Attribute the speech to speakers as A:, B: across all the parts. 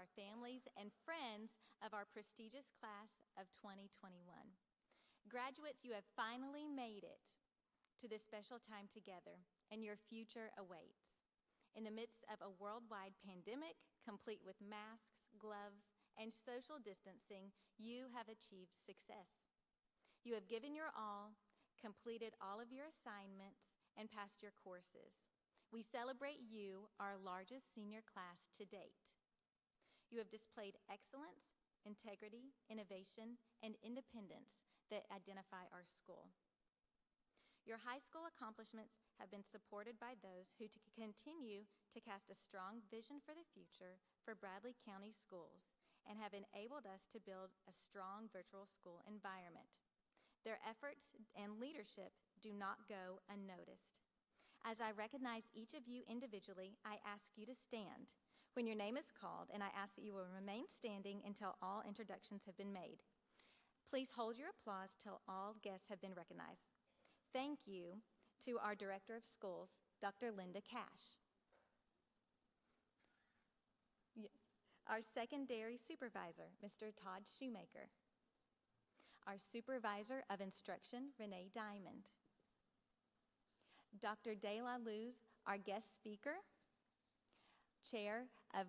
A: our families and friends of our prestigious class of 2021. Graduates, you have finally made it to this special time together, and your future awaits. In the midst of a worldwide pandemic, complete with masks, gloves, and social distancing, you have achieved success. You have given your all, completed all of your assignments, and passed your courses. We celebrate you, our largest senior class to date. You have displayed excellence, integrity, innovation, and independence that identify our school. Your high school accomplishments have been supported by those who continue to cast a strong vision for the future for Bradley County schools and have enabled us to build a strong virtual school environment. Their efforts and leadership do not go unnoticed. As I recognize each of you individually, I ask you to stand when your name is called, and I ask that you will remain standing until all introductions have been made. Please hold your applause till all guests have been recognized. Thank you to our Director of Schools, Dr. Linda Cash. Yes. Our Secondary Supervisor, Mr. Todd Shoemaker. Our Supervisor of Instruction, Renee Diamond. Dr. De La Luz, our guest speaker, Chair of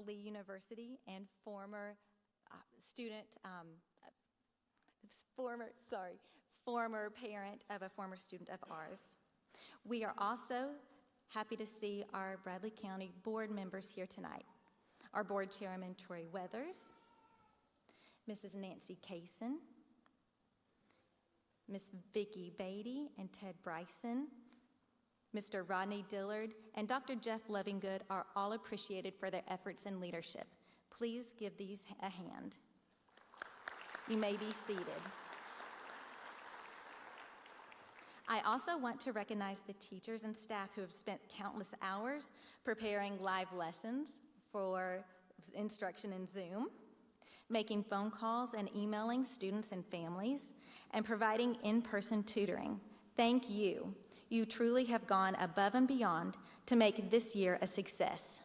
A: Lee University and former parent of a former student of ours. We are also happy to see our Bradley County board members here tonight. Our board chairman, Troy Weathers, Mrs. Nancy Kaysen, Ms. Vicki Beatty and Ted Bryson, Mr. Rodney Dillard, and Dr. Jeff Lovingood are all appreciated for their efforts and leadership. Please give these a hand. You may be seated. I also want to recognize the teachers and staff who have spent countless hours preparing live lessons for instruction in Zoom, making phone calls and emailing students and families, and providing in-person tutoring. Thank you. You truly have gone above and beyond to make this year a success.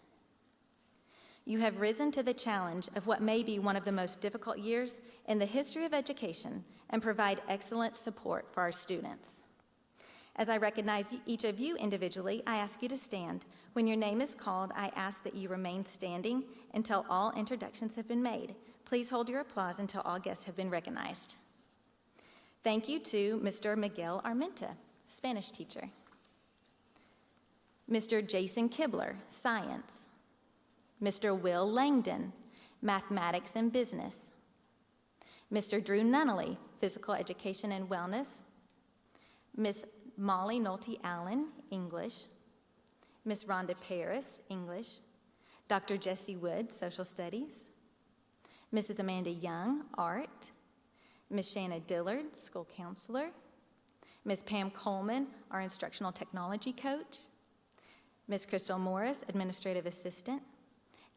A: You have risen to the challenge of what may be one of the most difficult years in the history of education and provide excellent support for our students. As I recognize each of you individually, I ask you to stand. When your name is called, I ask that you remain standing until all introductions have been made. Please hold your applause until all guests have been recognized. Thank you to Mr. Miguel Armenta, Spanish teacher. Mr. Jason Kibler, Science. Mr. Will Langdon, Mathematics and Business. Mr. Drew Nunnally, Physical Education and Wellness. Ms. Molly Nolte Allen, English. Ms. Rhonda Paris, English. Dr. Jesse Wood, Social Studies. Mrs. Amanda Young, Art. Ms. Shanna Dillard, School Counselor. Ms. Pam Coleman, our Instructional Technology Coach. Ms. Crystal Morris, Administrative Assistant.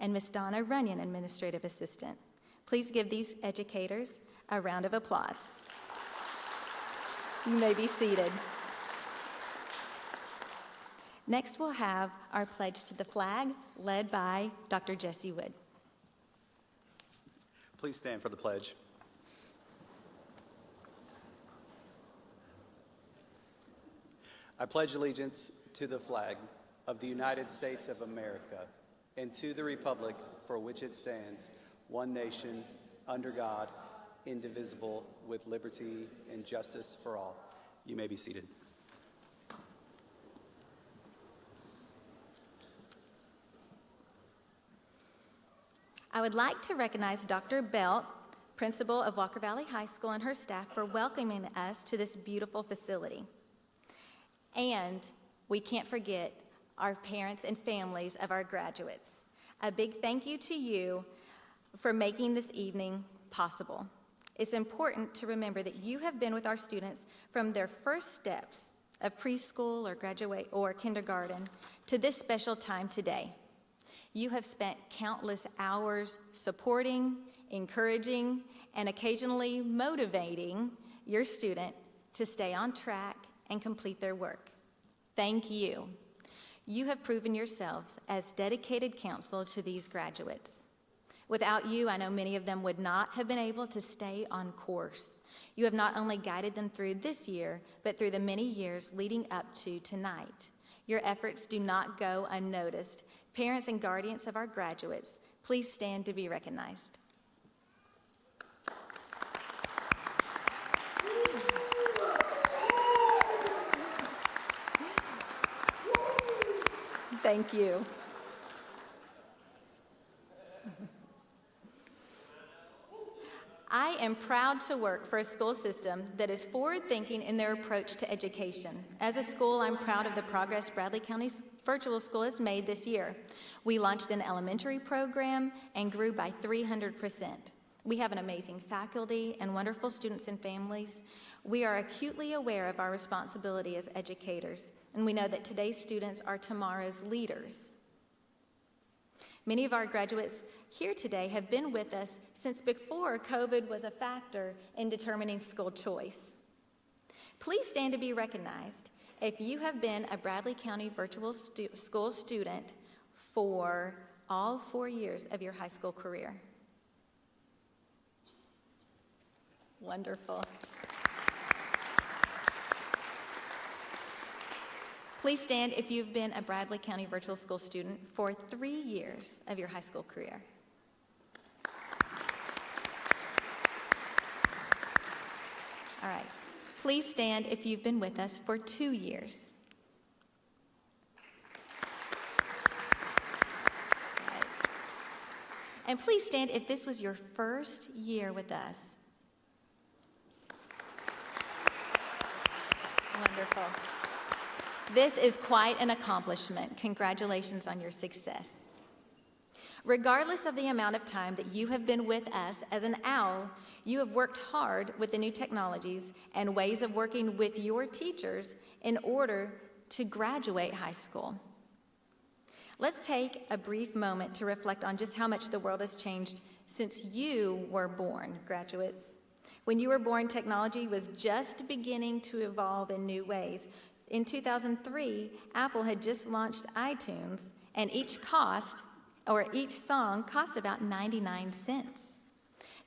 A: And Ms. Donna Runyon, Administrative Assistant. Please give these educators a round of applause. You may be seated. Next, we'll have our pledge to the flag, led by Dr. Jesse Wood.
B: Please stand for the pledge. I pledge allegiance to the flag of the United States of America and to the republic for which it stands, one nation, under God, indivisible, with liberty and justice for all. You may be seated.
A: I would like to recognize Dr. Belt, principal of Walker Valley High School, and her staff for welcoming us to this beautiful facility. And we can't forget our parents and families of our graduates. A big thank you to you for making this evening possible. It's important to remember that you have been with our students from their first steps of preschool or graduate or kindergarten to this special time today. You have spent countless hours supporting, encouraging, and occasionally motivating your student to stay on track and complete their work. Thank you. You have proven yourselves as dedicated counsel to these graduates. Without you, I know many of them would not have been able to stay on course. You have not only guided them through this year, but through the many years leading up to tonight. Your efforts do not go unnoticed. Parents and guardians of our graduates, please stand to be recognized. Thank you. I am proud to work for a school system that is forward-thinking in their approach to education. As a school, I'm proud of the progress Bradley County's virtual school has made this year. We launched an elementary program and grew by 300%. We have an amazing faculty and wonderful students and families. We are acutely aware of our responsibility as educators, and we know that today's students are tomorrow's leaders. Many of our graduates here today have been with us since before COVID was a factor in determining school choice. Please stand to be recognized if you have been a Bradley County virtual school student for all 4 years of your high school career. Wonderful. Please stand if you've been a Bradley County virtual school student for 3 years of your high school career. All right. Please stand if you've been with us for 2 years. All right. And please stand if this was your first year with us. Wonderful. This is quite an accomplishment. Congratulations on your success. Regardless of the amount of time that you have been with us as an OWL, you have worked hard with the new technologies and ways of working with your teachers in order to graduate high school. Let's take a brief moment to reflect on just how much the world has changed since you were born, graduates. When you were born, technology was just beginning to evolve in new ways. In 2003, Apple had just launched iTunes, and each song cost about 99 cents.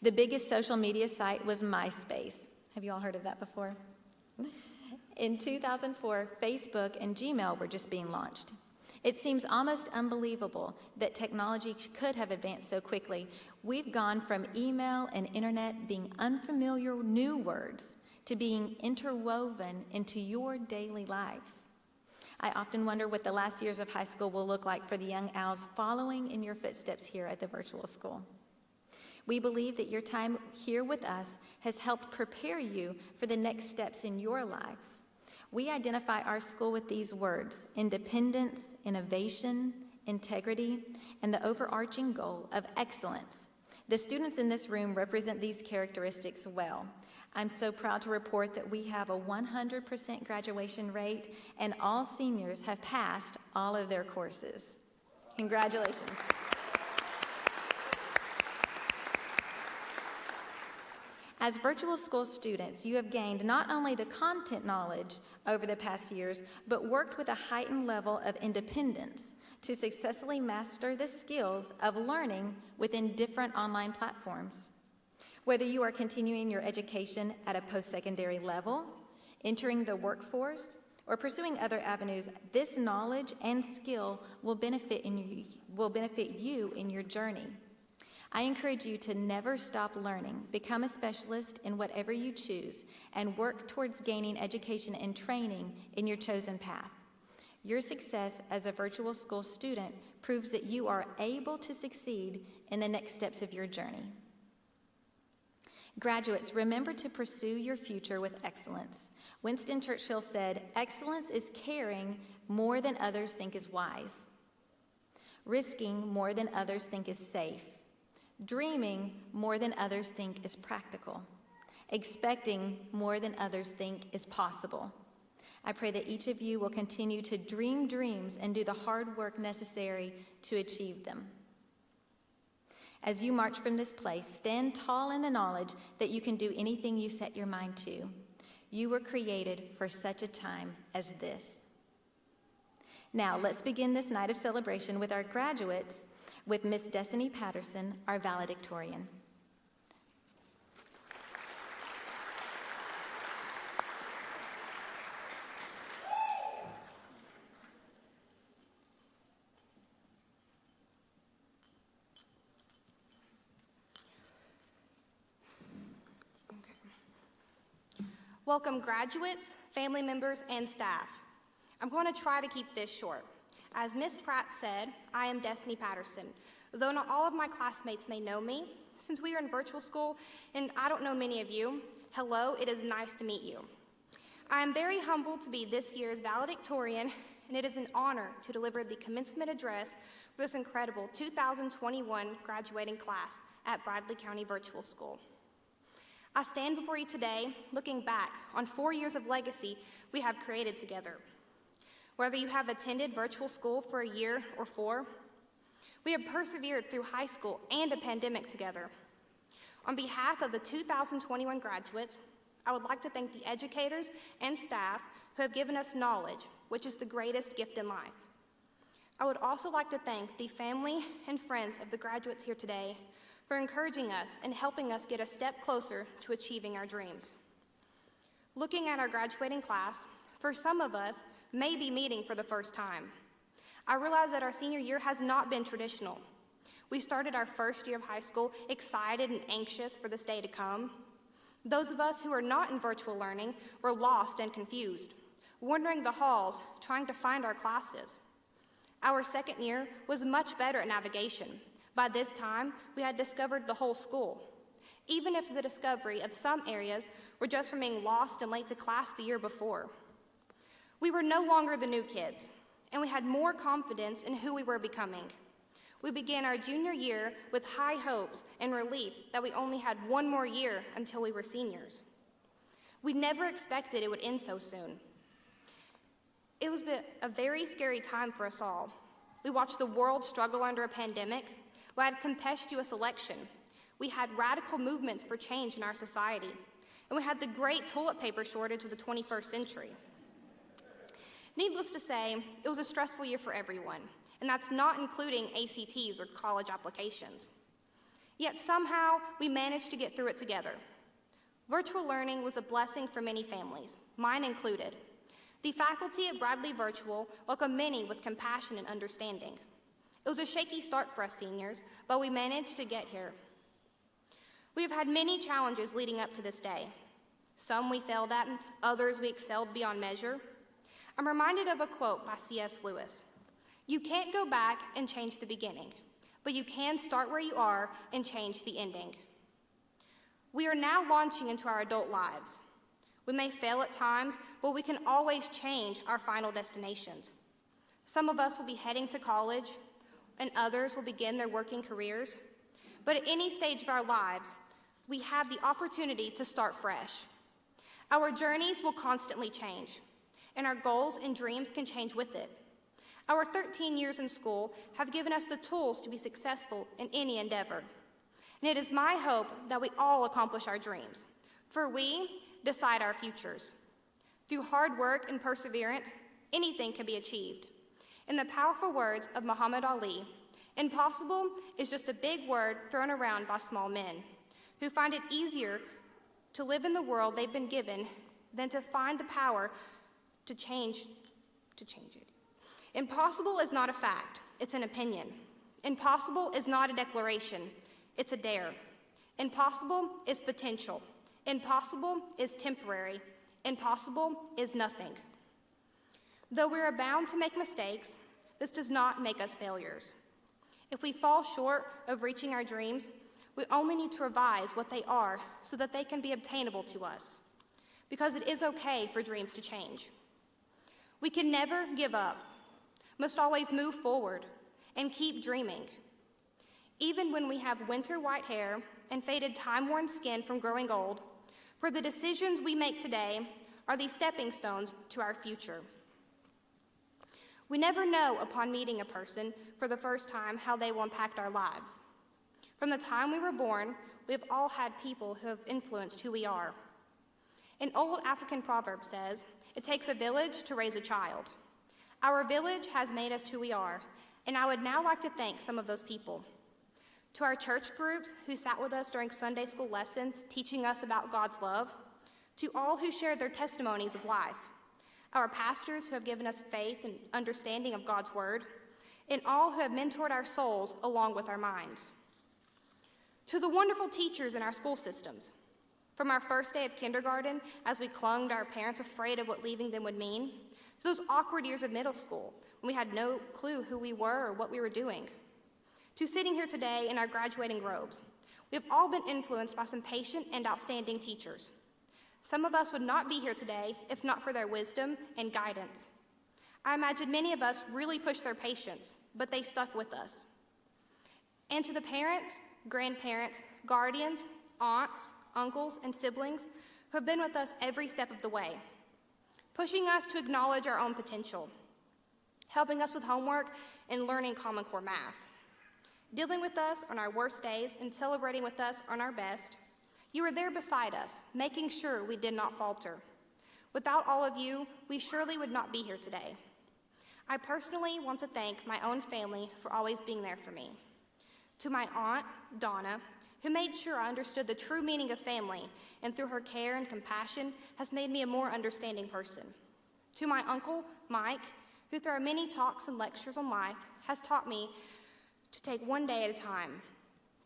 A: The biggest social media site was MySpace. Have you all heard of that before? In 2004, Facebook and Gmail were just being launched. It seems almost unbelievable that technology could have advanced so quickly. We've gone from email and internet being unfamiliar new words to being interwoven into your daily lives. I often wonder what the last years of high school will look like for the young owls following in your footsteps here at the virtual school. We believe that your time here with us has helped prepare you for the next steps in your lives. We identify our school with these words: independence, innovation, integrity, and the overarching goal of excellence. The students in this room represent these characteristics well. I'm so proud to report that we have a 100% graduation rate, and all seniors have passed all of their courses. Congratulations. As virtual school students, you have gained not only the content knowledge over the past years, but worked with a heightened level of independence to successfully master the skills of learning within different online platforms. Whether you are continuing your education at a post-secondary level, entering the workforce, or pursuing other avenues, this knowledge and skill will benefit you in your journey. I encourage you to never stop learning, become a specialist in whatever you choose, and work towards gaining education and training in your chosen path. Your success as a virtual school student proves that you are able to succeed in the next steps of your journey. Graduates, remember to pursue your future with excellence. Winston Churchill said, "Excellence is caring more than others think is wise, risking more than others think is safe, dreaming more than others think is practical, expecting more than others think is possible." I pray that each of you will continue to dream dreams and do the hard work necessary to achieve them. As you march from this place, stand tall in the knowledge that you can do anything you set your mind to. You were created for such a time as this. Now, let's begin this night of celebration with our graduates with Miss Destiny Patterson, our valedictorian.
C: Welcome graduates, family members, and staff. I'm going to try to keep this short. As Miss Pratt said, I am Destiny Patterson. Though not all of my classmates may know me, since we are in virtual school and I don't know many of you, hello, it is nice to meet you. I am very humbled to be this year's valedictorian, and it is an honor to deliver the commencement address for this incredible 2021 graduating class at Bradley County Virtual School. I stand before you today looking back on 4 years of legacy we have created together. Whether you have attended virtual school for a year or 4, we have persevered through high school and a pandemic together. On behalf of the 2021 graduates, I would like to thank the educators and staff who have given us knowledge, which is the greatest gift in life. I would also like to thank the family and friends of the graduates here today for encouraging us and helping us get a step closer to achieving our dreams. Looking at our graduating class, for some of us, may be meeting for the first time. I realize that our senior year has not been traditional. We started our first year of high school excited and anxious for this day to come. Those of us who are not in virtual learning were lost and confused, wandering the halls trying to find our classes. Our second year was much better at navigation. By this time, we had discovered the whole school, even if the discovery of some areas were just from being lost and late to class the year before. We were no longer the new kids, and we had more confidence in who we were becoming. We began our junior year with high hopes and relief that we only had one more year until we were seniors. We never expected it would end so soon. It was a very scary time for us all. We watched the world struggle under a pandemic. We had a tempestuous election. We had radical movements for change in our society. And we had the great toilet paper shortage of the 21st century. Needless to say, it was a stressful year for everyone, and that's not including ACTs or college applications. Yet somehow, we managed to get through it together. Virtual learning was a blessing for many families, mine included. The faculty at Bradley Virtual welcomed many with compassion and understanding. It was a shaky start for us seniors, but we managed to get here. We have had many challenges leading up to this day. Some we failed at, and others we excelled beyond measure. I'm reminded of a quote by C.S. Lewis. You can't go back and change the beginning, but you can start where you are and change the ending. We are now launching into our adult lives. We may fail at times, but we can always change our final destinations. Some of us will be heading to college, and others will begin their working careers. But at any stage of our lives, we have the opportunity to start fresh. Our journeys will constantly change, and our goals and dreams can change with it. Our 13 years in school have given us the tools to be successful in any endeavor. And it is my hope that we all accomplish our dreams, for we decide our futures. Through hard work and perseverance, anything can be achieved. In the powerful words of Muhammad Ali, impossible is just a big word thrown around by small men who find it easier to live in the world they've been given than to find the power to change it. Impossible is not a fact, it's an opinion. Impossible is not a declaration, it's a dare. Impossible is potential. Impossible is temporary. Impossible is nothing. Though we are bound to make mistakes, this does not make us failures. If we fall short of reaching our dreams, we only need to revise what they are so that they can be obtainable to us. Because it is okay for dreams to change. We can never give up, must always move forward, and keep dreaming. Even when we have winter white hair and faded time-worn skin from growing old, for the decisions we make today are the stepping stones to our future. We never know upon meeting a person for the first time how they will impact our lives. From the time we were born, we have all had people who have influenced who we are. An old African proverb says, "It takes a village to raise a child." Our village has made us who we are, And I would now like to thank some of those people. To our church groups who sat with us during Sunday school lessons, teaching us about God's love. To all who shared their testimonies of life. Our pastors who have given us faith and understanding of God's word. And all who have mentored our souls along with our minds. To the wonderful teachers in our school systems. From our first day of kindergarten, as we clung to our parents afraid of what leaving them would mean, to those awkward years of middle school when we had no clue who we were or what we were doing, to sitting here today in our graduating robes. We have all been influenced by some patient and outstanding teachers. Some of us would not be here today if not for their wisdom and guidance. I imagine many of us really pushed their patience, but they stuck with us. And to the parents, grandparents, guardians, aunts, uncles, and siblings who have been with us every step of the way, pushing us to acknowledge our own potential, helping us with homework and learning Common Core math, dealing with us on our worst days and celebrating with us on our best. You were there beside us, making sure we did not falter. Without all of you, we surely would not be here today. I personally want to thank my own family for always being there for me. To my aunt, Donna, who made sure I understood the true meaning of family, and through her care and compassion has made me a more understanding person. To my uncle, Mike, who through our many talks and lectures on life has taught me to take one day at a time,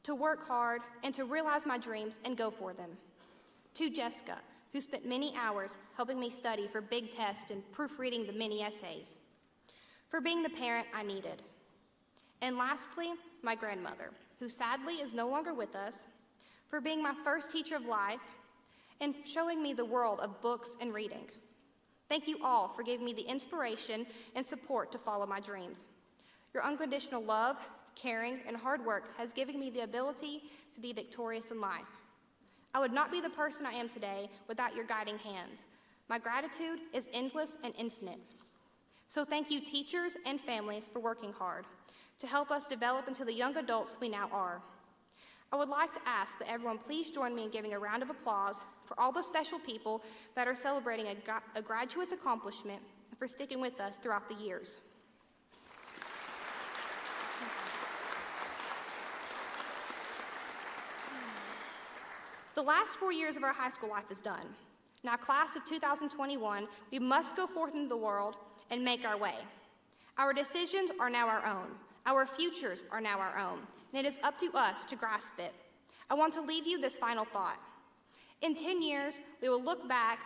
C: to work hard, and to realize my dreams and go for them. To Jessica, who spent many hours helping me study for big tests and proofreading the many essays, for being the parent I needed. And lastly, my grandmother, who sadly is no longer with us, for being my first teacher of life and showing me the world of books and reading. Thank you all for giving me the inspiration and support to follow my dreams. Your unconditional love, caring, and hard work has given me the ability to be victorious in life. I would not be the person I am today without your guiding hands. My gratitude is endless and infinite. So thank you, teachers and families, for working hard to help us develop into the young adults we now are. I would like to ask that everyone please join me in giving a round of applause for all the special people that are celebrating a graduate's accomplishment and for sticking with us throughout the years. The last 4 years of our high school life is done. Now, class of 2021, we must go forth into the world and make our way. Our decisions are now our own. Our futures are now our own, and it is up to us to grasp it. I want to leave you this final thought. In 10 years, we will look back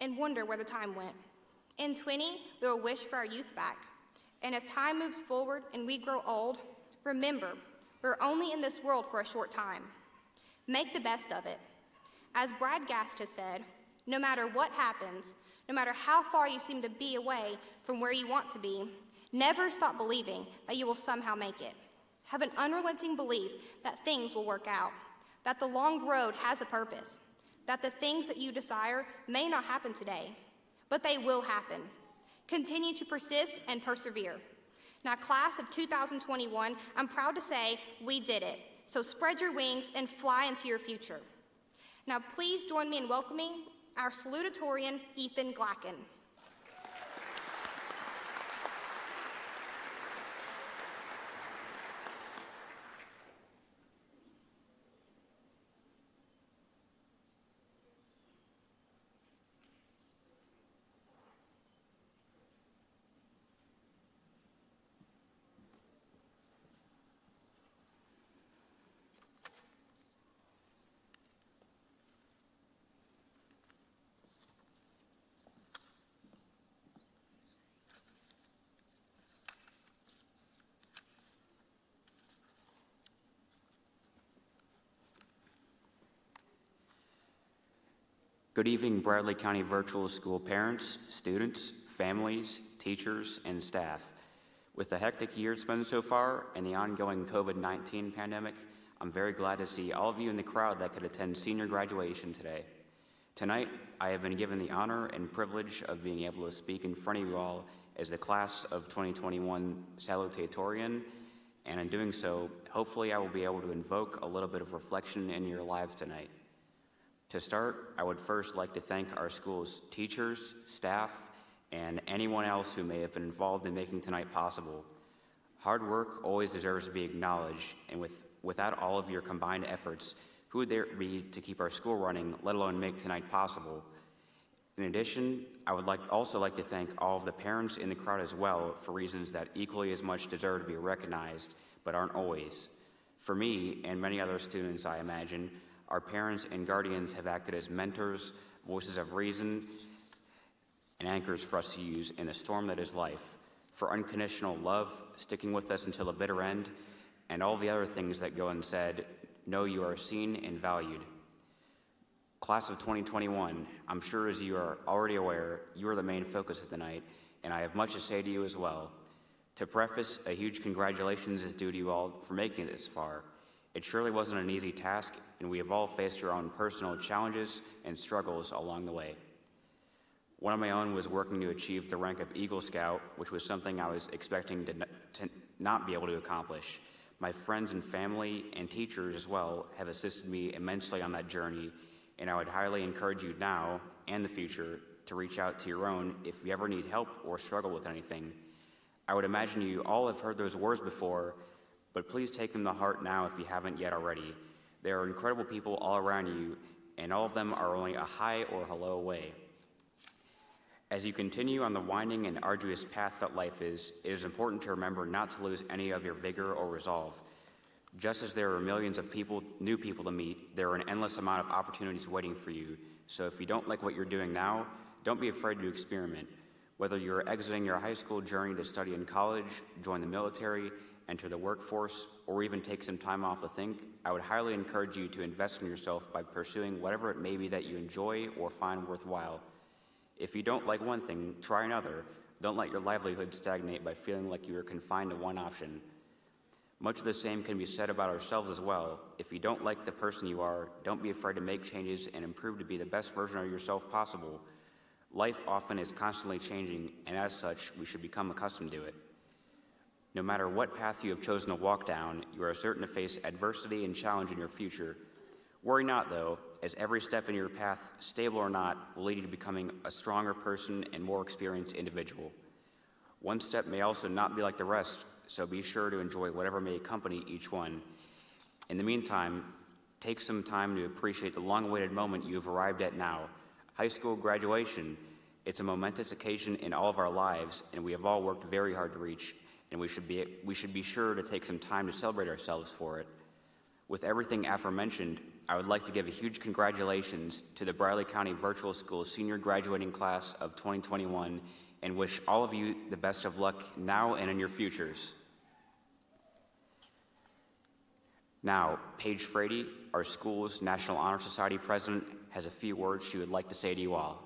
C: and wonder where the time went. In 20, we will wish for our youth back. And as time moves forward and we grow old, remember, we're only in this world for a short time. Make the best of it. As Brad Gast has said, no matter what happens, no matter how far you seem to be away from where you want to be, never stop believing that you will somehow make it. Have an unrelenting belief that things will work out, that the long road has a purpose, that the things that you desire may not happen today, but they will happen. Continue to persist and persevere. Now, class of 2021, I'm proud to say we did it. So spread your wings and fly into your future. Now, please join me in welcoming our salutatorian, Ethan Glackin.
D: Good evening, Bradley County Virtual School parents, students, families, teachers, and staff. With the hectic year it's been so far and the ongoing COVID-19 pandemic, I'm very glad to see all of you in the crowd that could attend senior graduation today. Tonight, I have been given the honor and privilege of being able to speak in front of you all as the class of 2021 Salutatorian, and in doing so, hopefully I will be able to invoke a little bit of reflection in your lives tonight. To start, I would first like to thank our school's teachers, staff, and anyone else who may have been involved in making tonight possible. Hard work always deserves to be acknowledged, and without all of your combined efforts, who would there be to keep our school running, let alone make tonight possible? In addition, I would also like to thank all of the parents in the crowd as well for reasons that equally as much deserve to be recognized, but aren't always. For me, and many other students, I imagine, our parents and guardians have acted as mentors, voices of reason, and anchors for us to use in the storm that is life, for unconditional love, sticking with us until the bitter end, and all the other things that go unsaid. Know you are seen and valued. Class of 2021, I'm sure as you are already aware, you are the main focus of the night, and I have much to say to you as well. To preface, a huge congratulations is due to you all for making it this far. It surely wasn't an easy task, and we have all faced our own personal challenges and struggles along the way. One of my own was working to achieve the rank of Eagle Scout, which was something I was expecting to not be able to accomplish. My friends and family and teachers as well have assisted me immensely on that journey, and I would highly encourage you now and the future to reach out to your own if you ever need help or struggle with anything. I would imagine you all have heard those words before, but please take them to heart now if you haven't yet already. There are incredible people all around you, and all of them are only a hi or hello away. As you continue on the winding and arduous path that life is, it is important to remember not to lose any of your vigor or resolve. Just as there are millions of new people to meet, there are an endless amount of opportunities waiting for you. So if you don't like what you're doing now, don't be afraid to experiment. Whether you're exiting your high school journey to study in college, join the military, enter the workforce, or even take some time off to think, I would highly encourage you to invest in yourself by pursuing whatever it may be that you enjoy or find worthwhile. If you don't like one thing, try another. Don't let your livelihood stagnate by feeling like you are confined to one option. Much of the same can be said about ourselves as well. If you don't like the person you are, don't be afraid to make changes and improve to be the best version of yourself possible. Life often is constantly changing, and as such, we should become accustomed to it. No matter what path you have chosen to walk down, you are certain to face adversity and challenge in your future. Worry not, though, as every step in your path, stable or not, will lead you to becoming a stronger person and more experienced individual. One step may also not be like the rest, so be sure to enjoy whatever may accompany each one. In the meantime, take some time to appreciate the long-awaited moment you have arrived at now. High school graduation. It's a momentous occasion in all of our lives, and we have all worked very hard to reach, and we should be sure to take some time to celebrate ourselves for it. With everything aforementioned, I would like to give a huge congratulations to the Broward County Virtual School senior graduating class of 2021 and wish all of you the best of luck now and in your futures. Now, Paige Frady, our school's National Honor Society president, has a few words she would like to say to you all.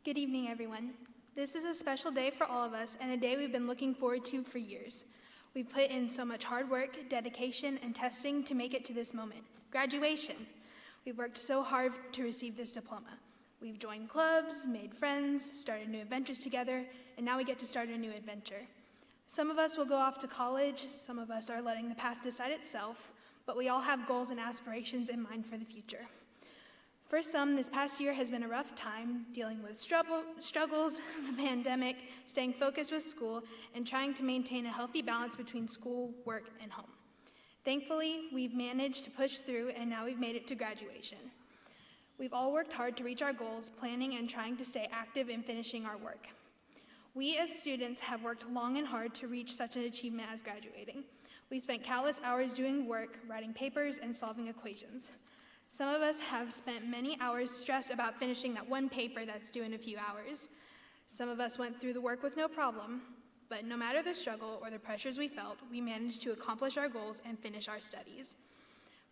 E: Good evening, everyone. This is a special day for all of us and a day we've been looking forward to for years. We've put in so much hard work, dedication, and testing to make it to this moment, graduation. We've worked so hard to receive this diploma. We've joined clubs, made friends, started new adventures together, and now we get to start a new adventure. Some of us will go off to college, some of us are letting the path decide itself, but we all have goals and aspirations in mind for the future. For some, this past year has been a rough time, dealing with struggles, the pandemic, staying focused with school, and trying to maintain a healthy balance between school, work, and home. Thankfully, we've managed to push through, and now we've made it to graduation. We've all worked hard to reach our goals, planning and trying to stay active in finishing our work. We as students have worked long and hard to reach such an achievement as graduating. We spent countless hours doing work, writing papers, and solving equations. Some of us have spent many hours stressed about finishing that one paper that's due in a few hours. Some of us went through the work with no problem, but no matter the struggle or the pressures we felt, we managed to accomplish our goals and finish our studies.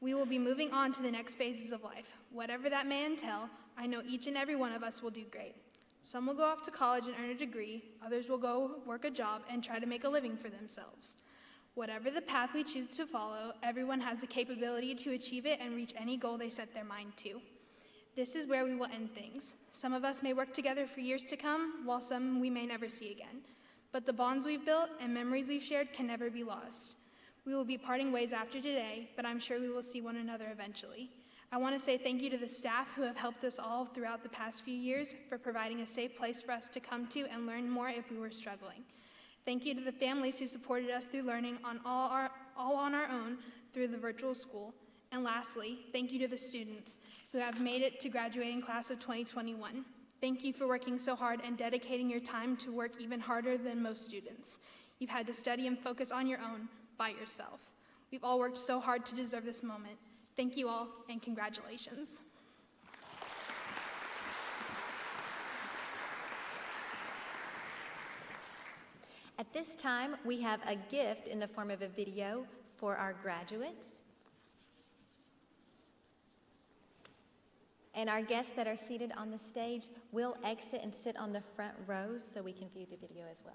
E: We will be moving on to the next phases of life. Whatever that may entail, I know each and every one of us will do great. Some will go off to college and earn a degree, others will go work a job and try to make a living for themselves. Whatever the path we choose to follow, everyone has the capability to achieve it and reach any goal they set their mind to. This is where we will end things. Some of us may work together for years to come, while some we may never see again. But the bonds we've built and memories we've shared can never be lost. We will be parting ways after today, but I'm sure we will see one another eventually. I want to say thank you to the staff who have helped us all throughout the past few years for providing a safe place for us to come to and learn more if we were struggling. Thank you to the families who supported us through learning all on our own through the virtual school. And lastly, thank you to the students who have made it to graduating class of 2021. Thank you for working so hard and dedicating your time to work even harder than most students. You've had to study and focus on your own by yourself. We've all worked so hard to deserve this moment. Thank you all, and congratulations.
A: At this time, we have a gift in the form of a video for our graduates. And our guests that are seated on the stage will exit and sit on the front rows so we can view the video as well.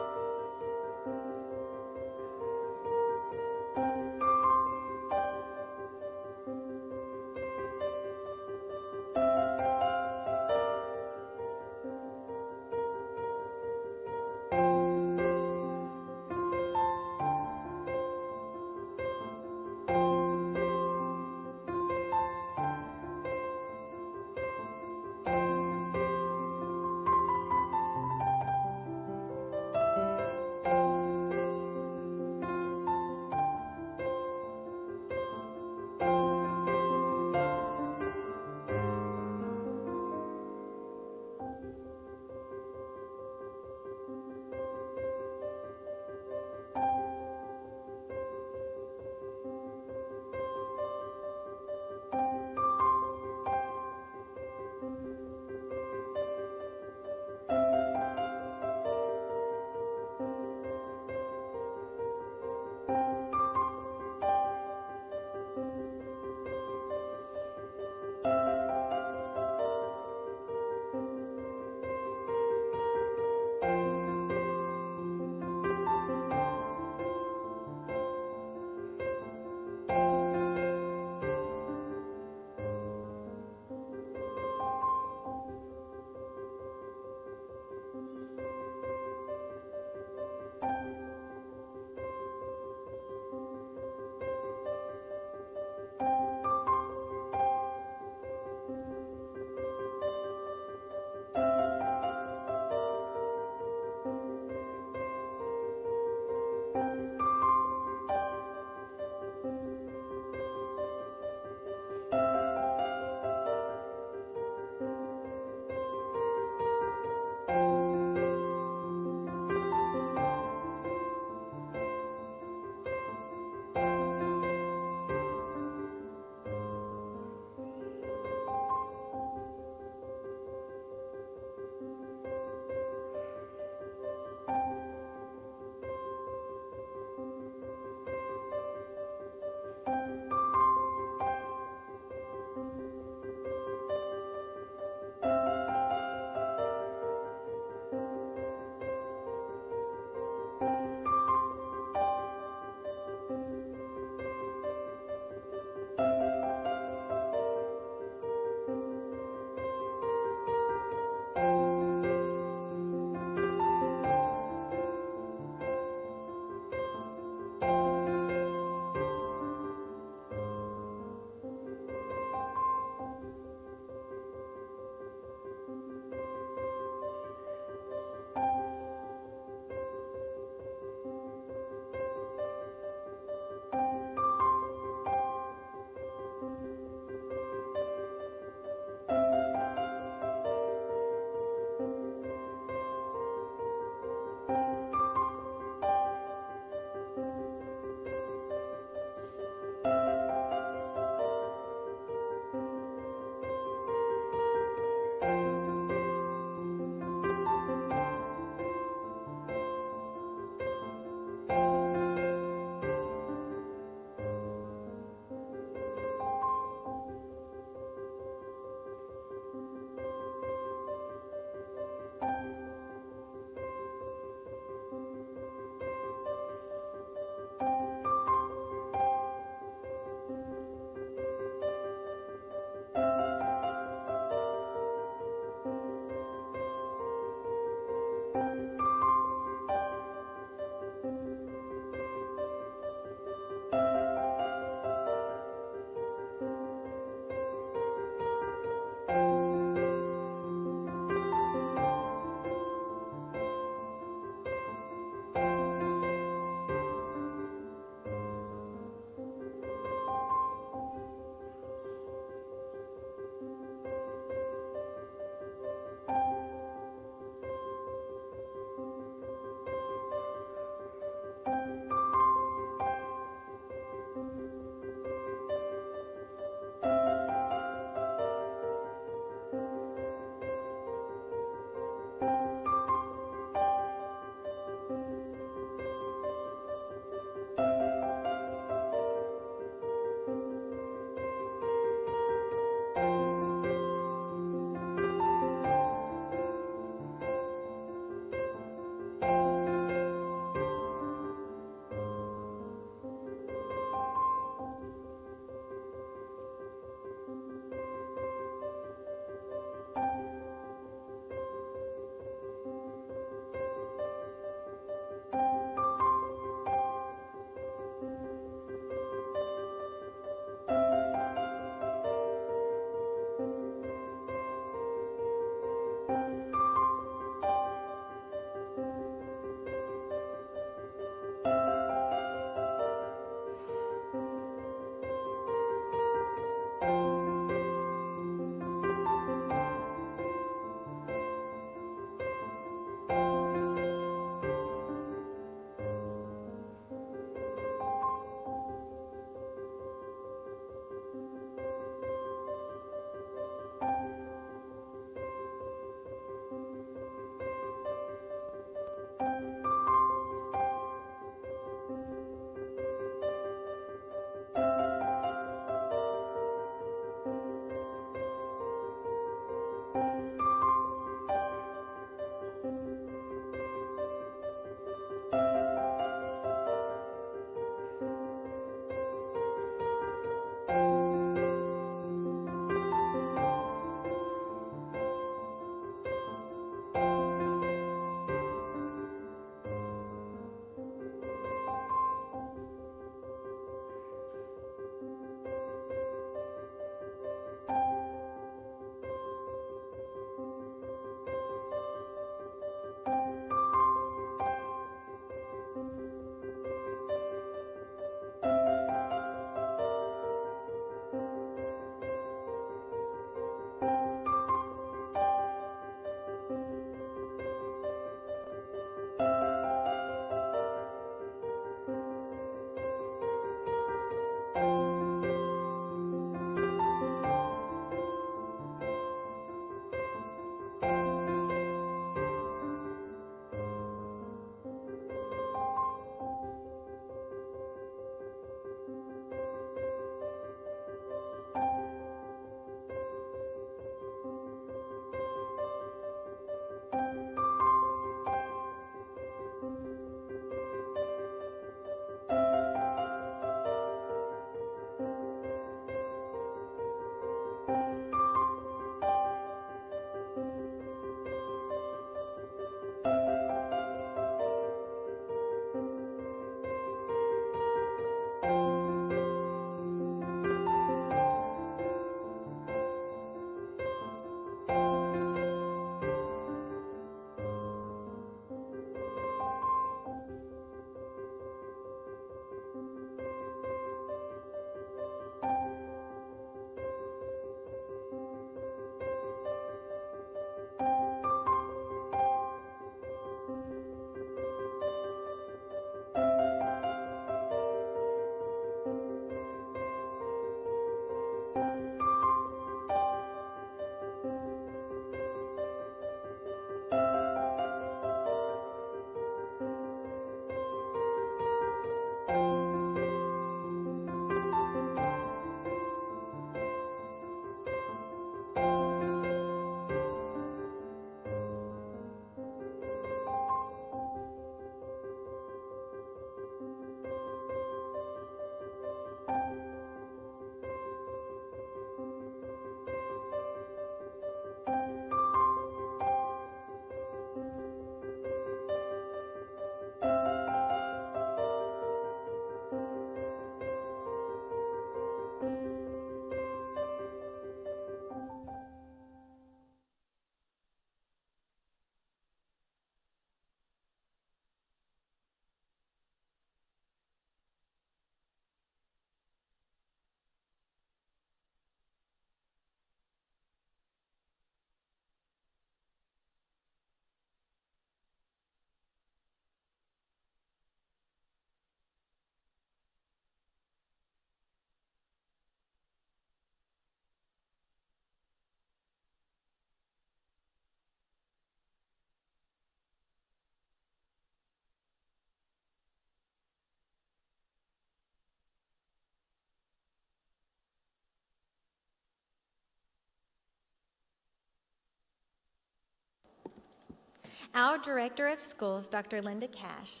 A: Our Director of Schools, Dr. Linda Cash,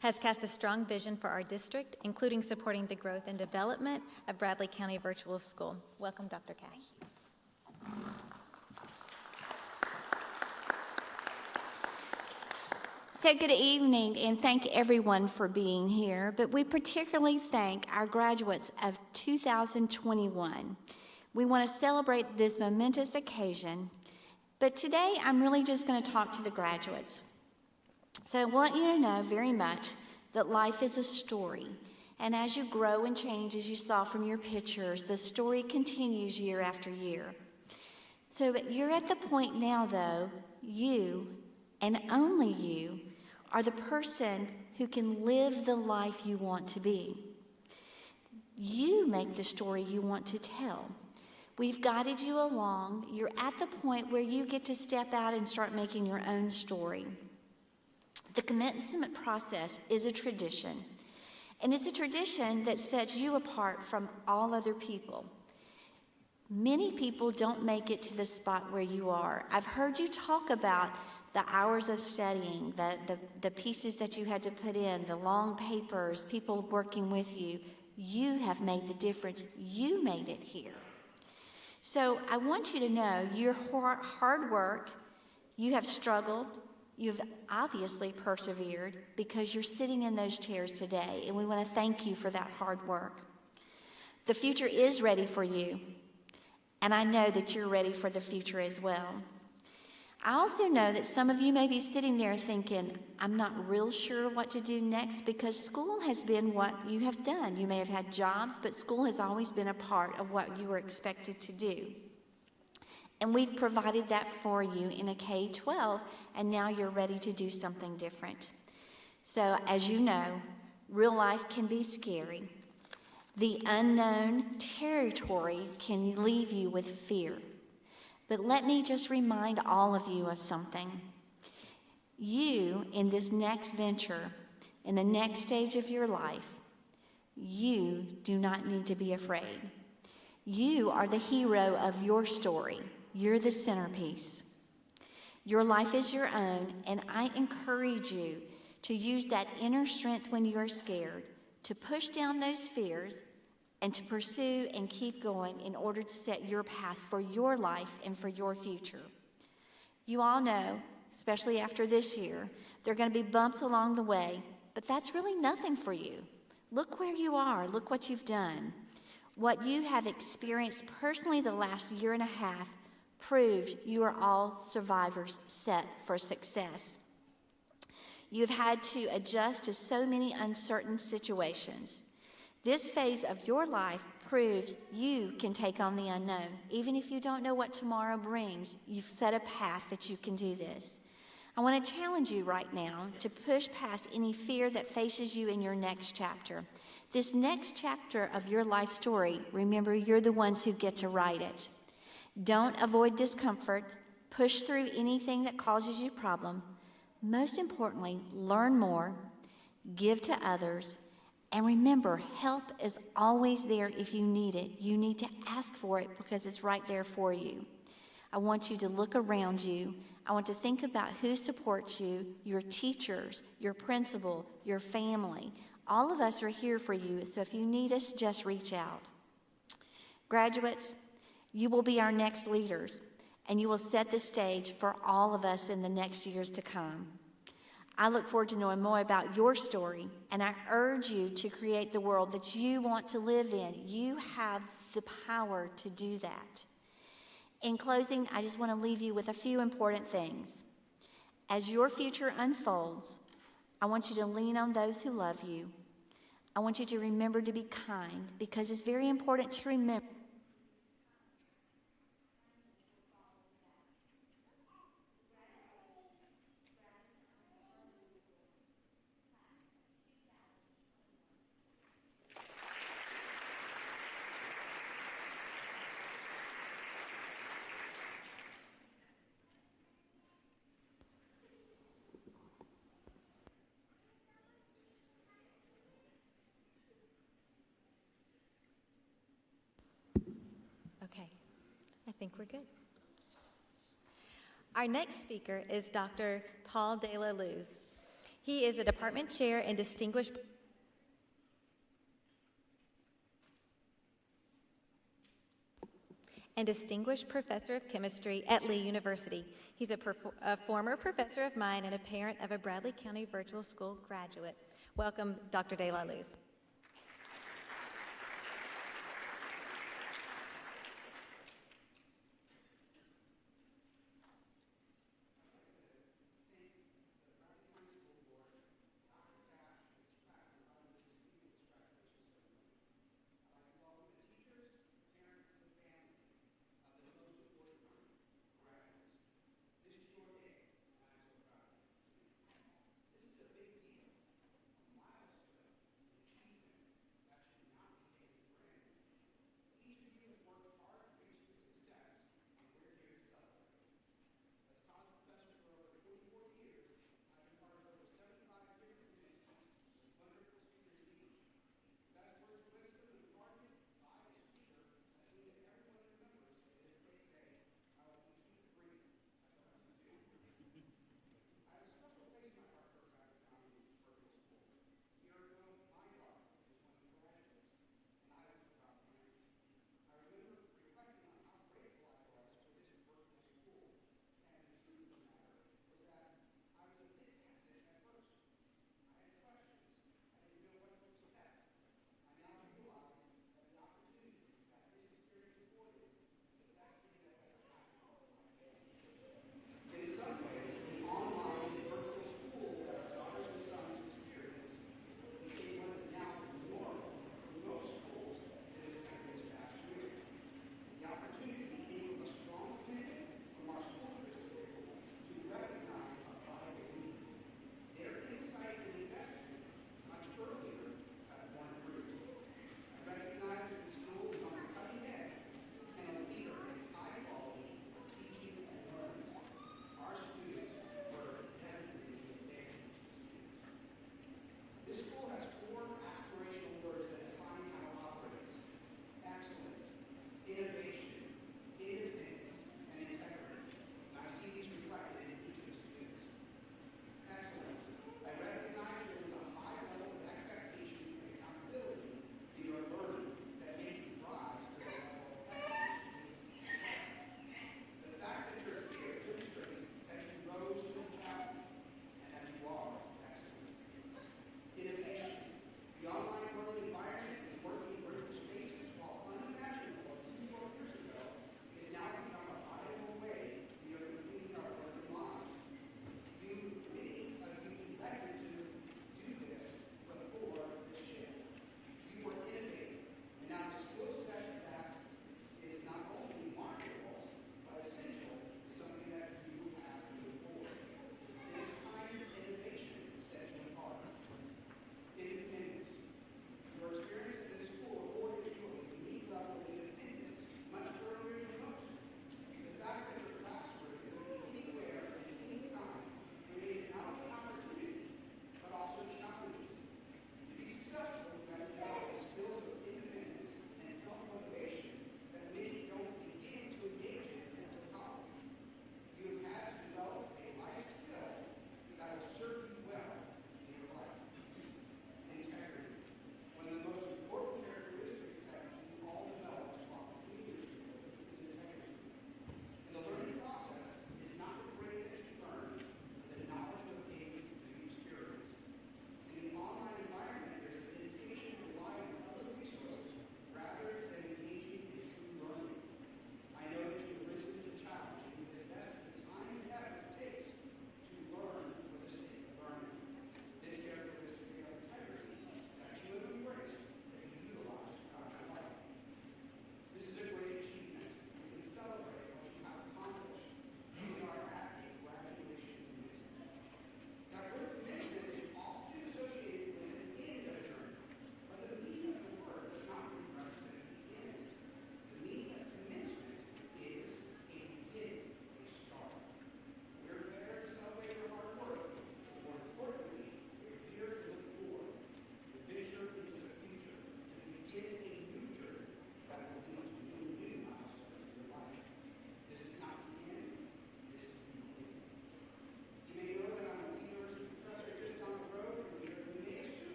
A: has cast a strong vision for our district, including supporting the growth and development of Bradley County Virtual School. Welcome, Dr. Cash.
F: So good evening, and thank everyone for being here, but we particularly thank our graduates of 2021. We want to celebrate this momentous occasion, but today I'm really just going to talk to the graduates. So I want you to know very much that life is a story, and as you grow and change, as you saw from your pictures, the story continues year after year. So you're at the point now, though, you, and only you, are the person who can live the life you want to be. You make the story you want to tell. We've guided you along. You're at the point where you get to step out and start making your own story. The commencement process is a tradition, and it's a tradition that sets you apart from all other people. Many people don't make it to the spot where you are. I've heard you talk about the hours of studying, the pieces that you had to put in, the long papers, people working with you. You have made the difference. You made it here. So I want you to know your hard work, you have struggled, you've obviously persevered because you're sitting in those chairs today, and we want to thank you for that hard work. The future is ready for you, and I know that you're ready for the future as well. I also know that some of you may be sitting there thinking, I'm not real sure what to do next because school has been what you have done. You may have had jobs, but school has always been a part of what you were expected to do. And we've provided that for you in a K-12, and now you're ready to do something different. So as you know, real life can be scary. The unknown territory can leave you with fear. But let me just remind all of you of something. You, in this next venture, in the next stage of your life, you do not need to be afraid. You are the hero of your story. You're the centerpiece. Your life is your own, and I encourage you to use that inner strength when you're scared, to push down those fears, and to pursue and keep going in order to set your path for your life and for your future. You all know, especially after this year, there are going to be bumps along the way, but that's really nothing for you. Look where you are. Look what you've done. What you have experienced personally the last year and a half proves you are all survivors set for success. You've had to adjust to so many uncertain situations. This phase of your life proves you can take on the unknown. Even if you don't know what tomorrow brings, you've set a path that you can do this. I want to challenge you right now to push past any fear that faces you in your next chapter. This next chapter of your life story, remember, you're the ones who get to write it. Don't avoid discomfort. Push through anything that causes you problem. Most importantly, learn more, give to others, and remember, help is always there if you need it. You need to ask for it because it's right there for you. I want you to look around you. I want to think about who supports you, your teachers, your principal, your family. All of us are here for you, so if you need us, just reach out. Graduates, you will be our next leaders, and you will set the stage for all of us in the next years to come. I look forward to knowing more about your story, and I urge you to create the world that you want to live in. You have the power to do that. In closing, I just want to leave you with a few important things. As your future unfolds, I want you to lean on those who love you. I want you to remember to be kind, because it's very important to remember.
A: Okay, I think we're good. Our next speaker is Dr. Paul De La Luz. He is the department chair and distinguished professor of chemistry at Lee University. He's a former professor of mine and a parent of a Bradley County Virtual School graduate. Welcome, Dr. De La Luz.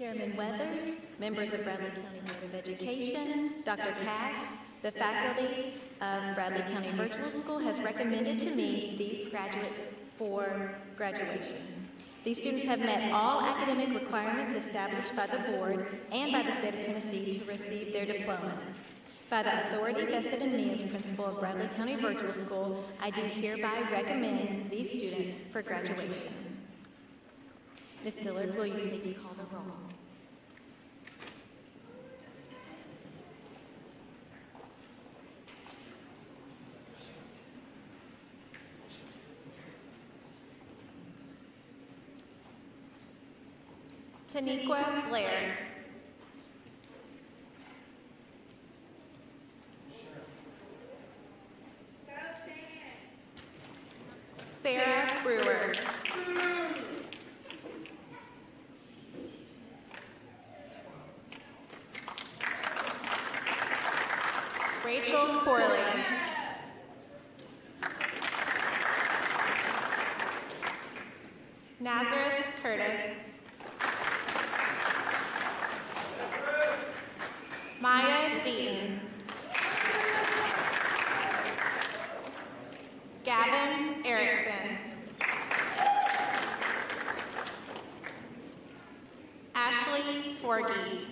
A: Chairman Weathers, members of Bradley County Board of Education, Dr. Cash, the faculty of Bradley County Virtual School has recommended to me these graduates for graduation. These students have met all academic requirements established by the board and by the state of Tennessee to receive their diplomas. By the authority vested in me as principal of Bradley County Virtual School, I do hereby recommend these students for graduation. Ms. Dillard, will you please call the roll?
C: Taniqua Blair. Sarah Brewer. Rachel Corley. Nazareth Curtis. Maya Deaton. Gavin Erickson. Ashley Forgy.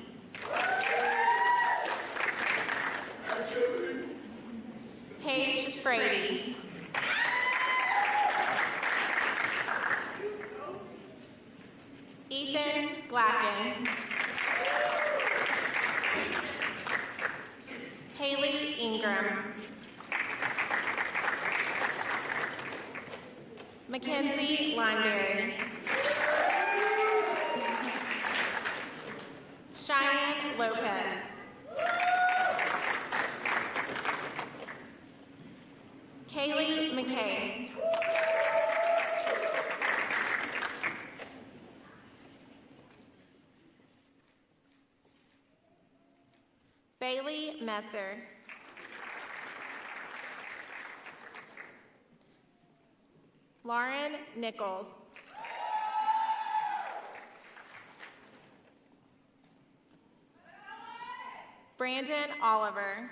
C: Paige Frady. Ethan Glackin. Haley Ingram. Mackenzie Lineberry. Cheyenne Lopez. Kaylee McKay. Bailey Messer. Lauren Nichols. Brandon Oliver.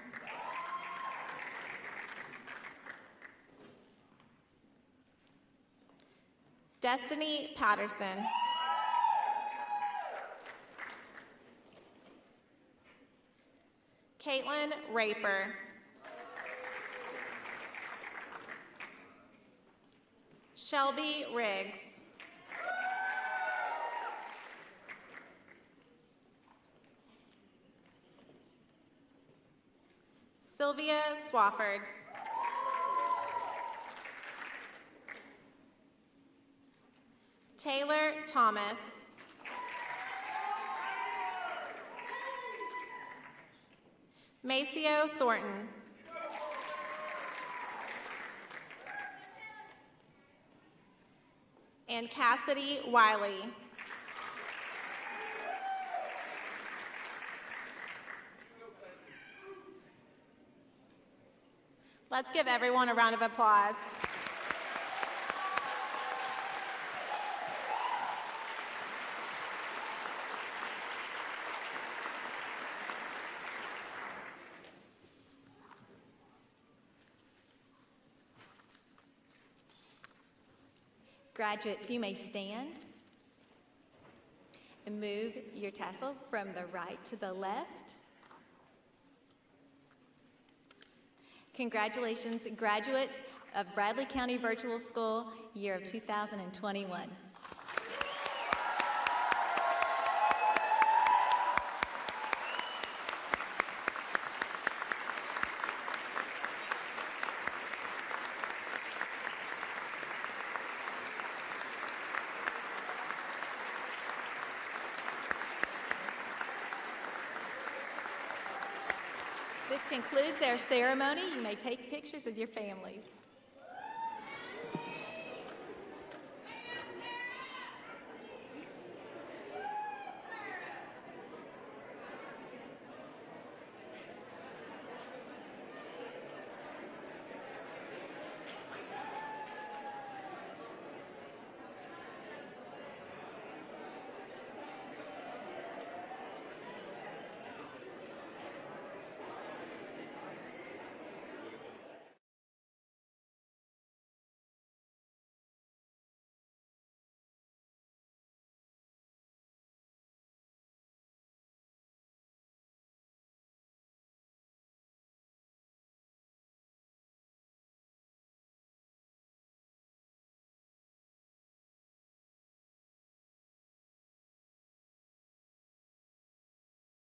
C: Destiny Patterson. Caitlin Raper. Shelby Riggs. Sylvia Swafford. Taylor Thomas. Maceo Thornton. And Cassidy Wiley. Let's give everyone a round of applause.
A: Graduates, you may stand and move your tassel from the right to the left. Congratulations, graduates of Bradley County Virtual School, year of 2021. This concludes our ceremony. You may take pictures with your families.